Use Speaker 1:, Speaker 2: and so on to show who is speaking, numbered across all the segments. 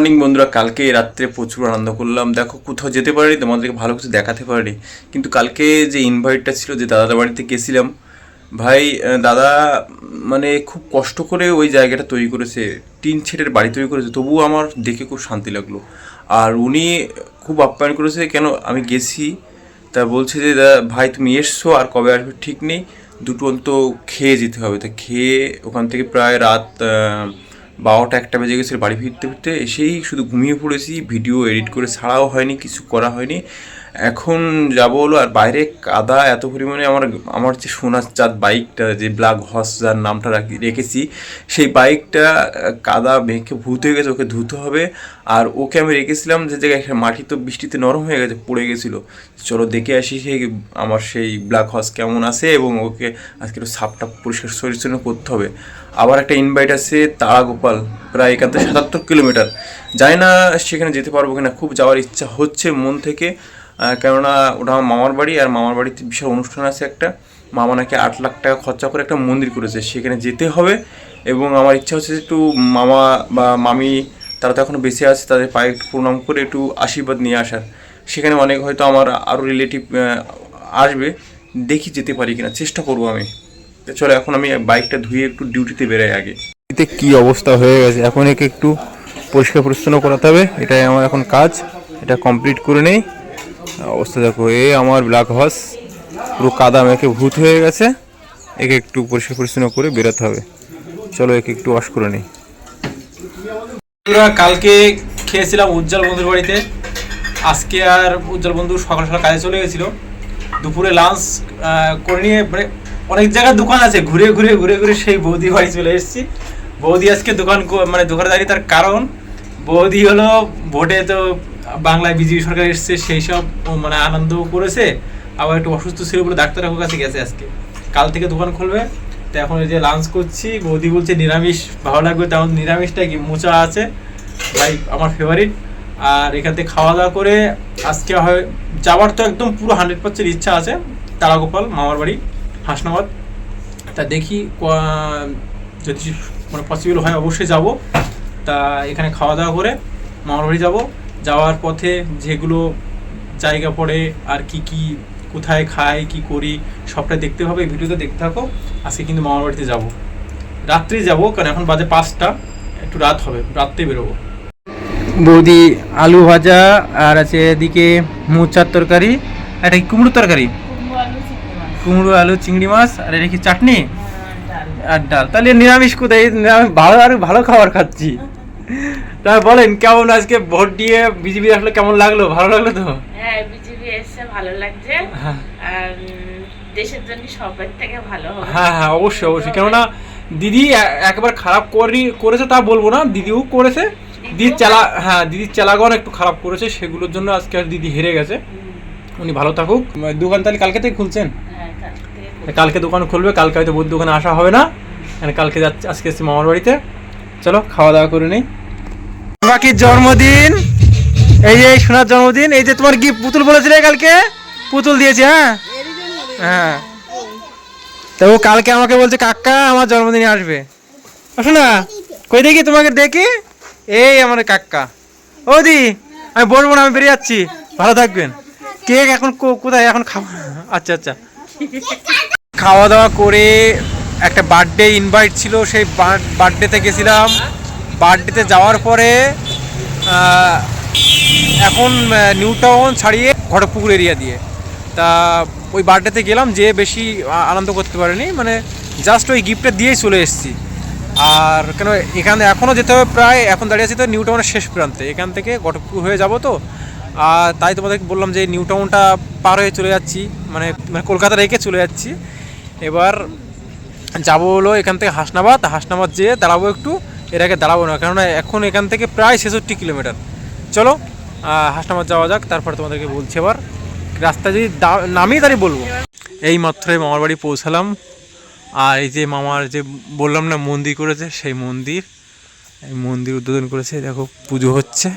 Speaker 1: Morning বন্ধুরা, কালকে রাত্রে প্রচুর আনন্দ করলাম। দেখো, কোথাও যেতে পারিনি, তোমাদেরকে ভালো কিছু দেখাতে পারিনি, কিন্তু কালকে যে ইনভাইটটা ছিল, যে দাদার বাড়িতে গেছিলাম, ভাই দাদা মানে খুব কষ্ট করে ওই জায়গাটা তৈরি করেছে, টিন শেডের বাড়ি তৈরি করেছে, তবুও আমার দেখে খুব শান্তি লাগলো। আর উনি খুব আপ্যায়ন করেছে। কেন আমি গেছি, তা বলছে যে ভাই তুমি এসছো আর কবে আসবে ঠিক নেই, দুটো অন্ত খেয়ে যেতে হবে। তা খেয়ে ওখান থেকে প্রায় রাত 12টা 1টা বেজে গেছে বাড়ি ফিরতে ফিরতে। এসেই শুধু ঘুমিয়ে পড়েছি, ভিডিও এডিট করে ছাড়াও হয়নি, কিছু করা হয়নি। এখন যাবো হলো, আর বাইরে কাদা এত পরিমাণে। আমার আমার যে সোনার চাঁদ বাইকটা, যে ব্ল্যাক হর্স যার নামটা রেখেছি, সেই বাইকটা কাদা মেখে ভূত হয়ে গেছে, ওকে ধুতে হবে। আর ওকে আমি রেখেছিলাম যে জায়গায়, মাটি তো বৃষ্টিতে নরম হয়ে গেছে, পড়ে গেছিলো। চলো দেখে আসি সেই আমার সেই ব্ল্যাক হর্স কেমন আছে, এবং ওকে আজকে একটু সাপটা পরিষ্কার পরিচ্ছন্ন করতে হবে। আবার একটা ইনভাইট আছে তারাগোপাল, প্রায় এখান থেকে 77 কিলোমিটার। জানি না সেখানে যেতে পারবো কিনা, খুব যাওয়ার ইচ্ছা হচ্ছে মন থেকে। কেননা ওটা আমার মামার বাড়ি, আর মামার বাড়িতে বিশাল অনুষ্ঠান আছে একটা। মামা নাকি 8 লাখ টাকা খরচা করে একটা মন্দির করেছে, সেখানে যেতে হবে। এবং আমার ইচ্ছা হচ্ছে একটু মামা বা মামি, তারা তো এখনও বেঁচে আছে, তাদের পায়ে একটু প্রণাম করে একটু আশীর্বাদ নিয়ে আসার। সেখানে অনেক হয়তো আমার আরও রিলেটিভ আসবে, দেখি যেতে পারি কিনা, চেষ্টা করবো আমি। চলো এখন আমি বাইকটা ধুয়ে একটু ডিউটিতে বেরাই আগে। এতে কি অবস্থা হয়ে গেছে, এখন একে একটু পরিষ্কার পরিচ্ছন্ন করাতে হবে, এটাই আমার এখন কাজ। এটা কমপ্লিট করে নেই। অবস্থা দেখো, আমার ব্ল্যাক হর্স পুরো কাদা মেখে ভূত হয়ে গেছে। একে একটু পরিষ্কার পরিচ্ছন্ন করে বেরোতে হবে। চলো একে একটু ওয়াশ করে নিই। কালকে খেয়েছিলাম উজ্জ্বল বন্ধুর বাড়িতে, আজকে আর উজ্জ্বল বন্ধু সকাল সকাল কাজে চলে গেছিলো। দুপুরে লাঞ্চ করে নিয়ে অনেক জায়গায় দোকান আছে, ঘুরে ঘুরে ঘুরে ঘুরে সেই বৌদি বাড়ি চলে এসেছি। বৌদি আজকে দোকানে দাঁড়িয়ে, তার কারণ বৌদি হলো ভোটে তো বাংলায় বিজেপি সরকার এসছে, সেই সব মানে আনন্দ করেছে। আবার একটু অসুস্থ ছিল বলে ডাক্তারের কাছে গেছে আজকে, কাল থেকে দোকান খুলবে। তো এখন এই যে লাঞ্চ করছি, বৌদি বলছে নিরামিষ ভালো লাগবে, তেমন নিরামিষটা কি মোচা আছে ভাই, আমার ফেভারিট। আর এখান থেকে খাওয়া দাওয়া করে আজকে হয় যাওয়ার তো একদম পুরো 100% ইচ্ছা আছে তারাগোপাল মামার বাড়ি হাসনাবাদ। তা দেখি যদি মানে পসিবল হয় অবশ্যই যাব। তা এখানে খাওয়া দাওয়া করে মামার বাড়ি যাব। যাওয়ার পথে যেগুলো জায়গা পড়ে আর কি কি কোথায় খাই কি করি সবটা দেখতে হবে, ভিডিওতে দেখতে থাকো। আজকে কিন্তু মামার বাড়িতে যাব, রাত্রি যাব, কারণ এখন বাজে 5টা, একটু রাত হবে, রাত্রে বেরোবো। বৌদি আলু ভাজা, আর আছে এদিকে মোচার তরকারি, এটা কুমড়োর তরকারি, কুমড়ো আলু চিংড়ি মাছ, আর এটা কি চাটনি আর ডাল। তাহলে নিরামিষ কোথায়, ভালো আর ভালো খাবার খাচ্ছি। তা বলেন কেমন আজকে ভোট দিয়ে বিজেপি আসলে কেমন লাগলো? ভালো লাগলো তো?
Speaker 2: হ্যাঁ, বিজেপি এসে ভালো লাগছে, আর দেশের জন্য সবার থেকে ভালো হবে।
Speaker 1: হ্যাঁ হ্যাঁ, অবশ্যই অবশ্যই। কেননা দিদি একবার খারাপ করেছে তা বলবো না, দিদিও করেছে। দিদির চালাগন একটু খারাপ করেছে, সেগুলোর জন্য আজকে আর দিদি হেরে গেছে। উনি ভালো থাকুক। দোকান তাহলে কালকে থেকে খুলছেন? কালকে দোকান খুলবে, কালকে হয়তো বৌদ্ধ দোকানে আসা হবে না, কালকে যাচ্ছে, আজকে এসেছি মামার বাড়িতে। চলো খাওয়া দাওয়া করে নেই। বাকি জন্মদিন, এই যে সোনার জন্মদিন, এই যে তোমার গিফট পুতুল বলেছিলে, কালকে পুতুল দিয়েছে। হ্যাঁ হ্যাঁ, তো ও কালকে আমাকে বলছে কাকা আমার জন্মদিনে আসবে। শোনা কই দেখি তোমাকে দেখি, এই আমার কাকা। ও দি আমি বলবো না, আমি বেরিয়ে যাচ্ছি, ভালো থাকবেন। কেক এখন কোথায় এখন খাওয়া? আচ্ছা আচ্ছা। খাওয়া দাওয়া করে একটা বার্থডে ইনভাইট ছিল, সেই বার্থডেতে গেছিলাম। বার্থডেতে যাওয়ার পরে এখন নিউ টাউন ছাড়িয়ে ঘটকপুকুর এরিয়া দিয়ে, তা ওই বার্থডেতে গেলাম, যে বেশি আনন্দ করতে পারিনি, মানে জাস্ট ওই গিফটটা দিয়েই চলে এসেছি। আর কেন এখানে এখনও যেতে হবে, প্রায় এখন দাঁড়িয়ে আছি তো নিউ টাউনের শেষ প্রান্তে, এখান থেকে ঘটকপুকুর হয়ে যাব তো। আর তাই তোমাদেরকে বললাম যে নিউ টাউনটা পার হয়ে চলে যাচ্ছি, মানে কলকাতা রেখে চলে যাচ্ছি। এবার যাবো হলো এখান থেকে হাসনাবাদ যেয়ে দাঁড়াবো একটু, এর আগে দাঁড়াবো না, কেননা এখন এখান থেকে প্রায় 66 কিলোমিটার। চলো হাসনাবাদ যাওয়া যাক, তারপর তোমাদেরকে বলছি। আবার রাস্তা যদি নামি তারই বলবো। এই মাত্রই মামার বাড়ি পৌঁছালাম, আর এই যে মামার যে বললাম না মন্দির করেছে, সেই মন্দির উদ্বোধন করেছে। দেখো পুজো হচ্ছে,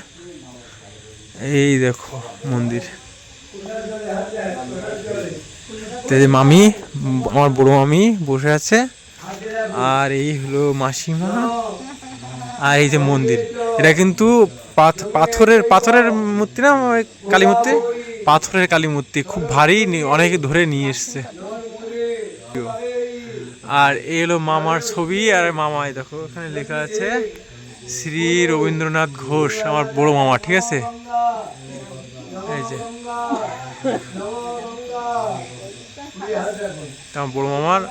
Speaker 1: এই দেখো মন্দির। তো যে মামি, আমার বড় মামি বসে আছে, আর এই হলো মাসিমা,
Speaker 3: আর এই যে মন্দির, এটা কিন্তু পাথরের পাথরের মূর্তি না, ওই কালী মূর্তি, পাথরের কালী মূর্তি, খুব ভারী, অনেকে ধরে নিয়ে এসছে। আর এই হলো মামার ছবি, আর মামাই দেখো এখানে লেখা আছে শ্রী রবীন্দ্রনাথ ঘোষ, আমার বড় মামা, ঠিক আছে। এই যে আমার বড় মামার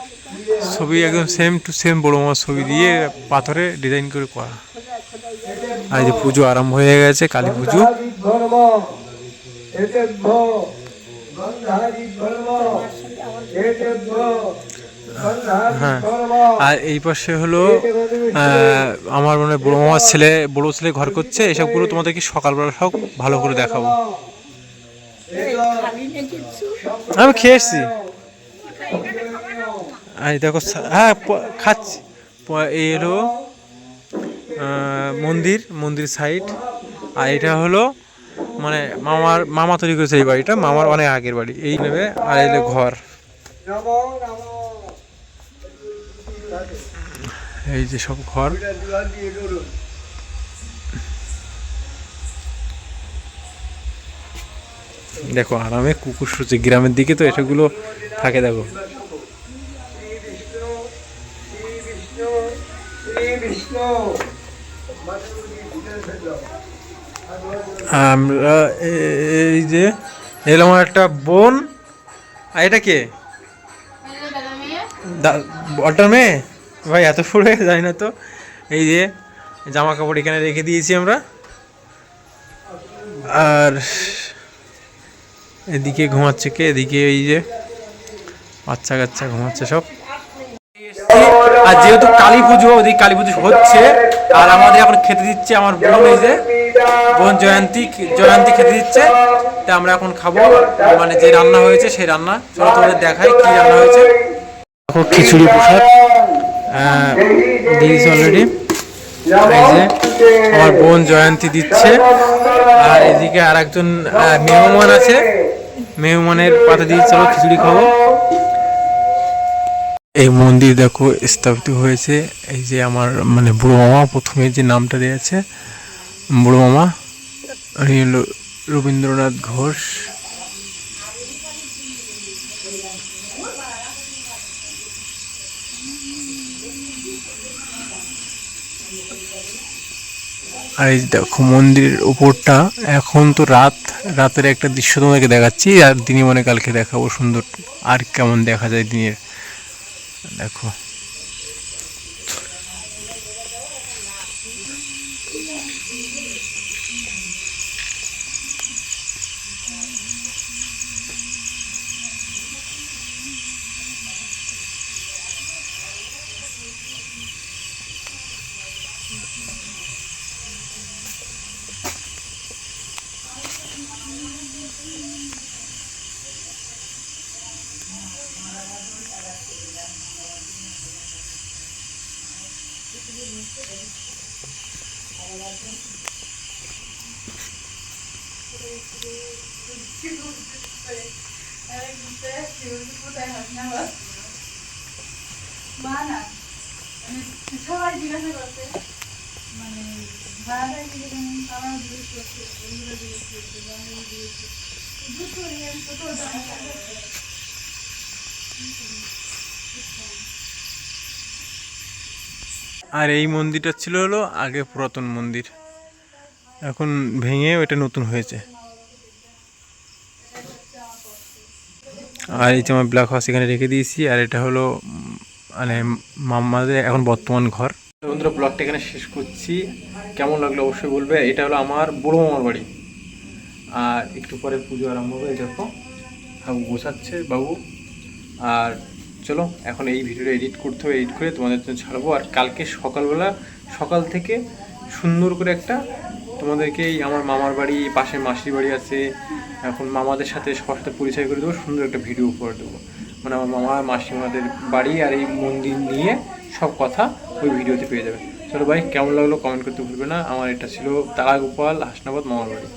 Speaker 3: ছবি, একদম সেম টু সেম বড় মামার ছবি দিয়ে পাথরে ডিজাইন করে করা। আর এই যে পুজো আরম্ভ হয়ে গেছে, কালী পুজো। হ্যাঁ, আর এই পাশে হলো আমার মানে বড় মামার ছেলে, বড় ছেলে ঘর করছে। এসবগুলো তোমাদেরকে সকালবেলা সব ভালো করে দেখাবো। আমি খেয়ে এসছি। এই দেখো, হ্যাঁ খাচ্ছি। এই হলো মন্দির সাইড। আর এটা হলো মানে মামা তৈরি করেছে এই বাড়িটা, মামার অনেক আগের বাড়ি। এই নেবে, আর এলে ঘর। এই যে সব ঘর। দেখো আরামে কুকুর শুচ্ছে, গ্রামের দিকে তো এসবগুলো থাকে। দেখো আমরা এই যে এলাম একটা বোন। আর এটা কে? বড়টার মেয়ে ভাই, এত ফুড়ে যায় না তো। এই যে জামা কাপড় এখানে রেখে দিয়েছি আমরা। আর এদিকে ঘুমাচ্ছে কে? এদিকে এই যে বাচ্চা কাচ্চা ঘুমাচ্ছে সব। আর যেহেতু কালী পুজো, ওদিকে কালী পুজো হচ্ছে, আর আমাদের এখন খেতে দিচ্ছে আমার বোন। এই যে বোন জয়ন্তী খেতে দিচ্ছে। তা আমরা এখন খাবো, মানে যে রান্না হয়েছে সেই রান্না। চলো তোমাদের দেখাই কি রান্না হয়েছে। দেখো খিচুড়ি প্রসাদ দিয়েছে অলরেডি। এই যে আমার বোন জয়ন্তী দিচ্ছে, আর এদিকে আর একজন মেহমান আছে, মেহমানের পাতা দিয়ে চলো খিচুড়ি খাবো। এই মন্দির দেখো স্থাপিত হয়েছে, এই যে আমার মানে বুড়ো মামা প্রথমে যে নামটা দিয়েছে, বুড়ো মামা, উনি হলো রবীন্দ্রনাথ ঘোষ। আর এই দেখো মন্দিরের উপরটা, এখন তো রাতের একটা দৃশ্য তোমাদেরকে দেখাচ্ছি, আর দিনে মনে কালকে দেখাবো সুন্দর আর কেমন দেখা যায় দিনের। দেখো আর এই মন্দিরটা ছিল হলো আগে পুরাতন মন্দির, এখন ভেঙে এটা নতুন হয়েছে। আর এই যে আমার ব্ল্যাক হাউস এখানে রেখে দিয়েছি, আর এটা হলো মানে মামাদের এখন বর্তমান ঘর। বন্ধুরা ব্লগটা এখানে শেষ করছি, কেমন লাগলো অবশ্যই বলবে। এটা হলো আমার বড় মামার বাড়ি, আর একটু পরে পুজো আরম্ভ হবে। দেখো বাবু গোছাচ্ছে বাবু। আর চলো এখন এই ভিডিওটা এডিট করতে হবে, এডিট করে তোমাদের জন্য ছাড়বো। আর কালকে সকালবেলা সকাল থেকে সুন্দর করে একটা তোমাদেরকে আমার মামার বাড়ি, পাশে মাসির বাড়ি আছে, এখন মামাদের সাথে সবার সাথে পরিচয় করে দেবো, সুন্দর একটা ভিডিও করে দেবো। মানে আমার মামা মাসিমাদের বাড়ি আর এই মন্দির নিয়ে সব কথা ওই ভিডিওতে পেয়ে যাবে। চলো ভাই, কেমন লাগলো কমেন্ট করতে ভুলবে না। আমার এটা ছিল তারাগোপাল হাসনাবাদ মামার বাড়ি।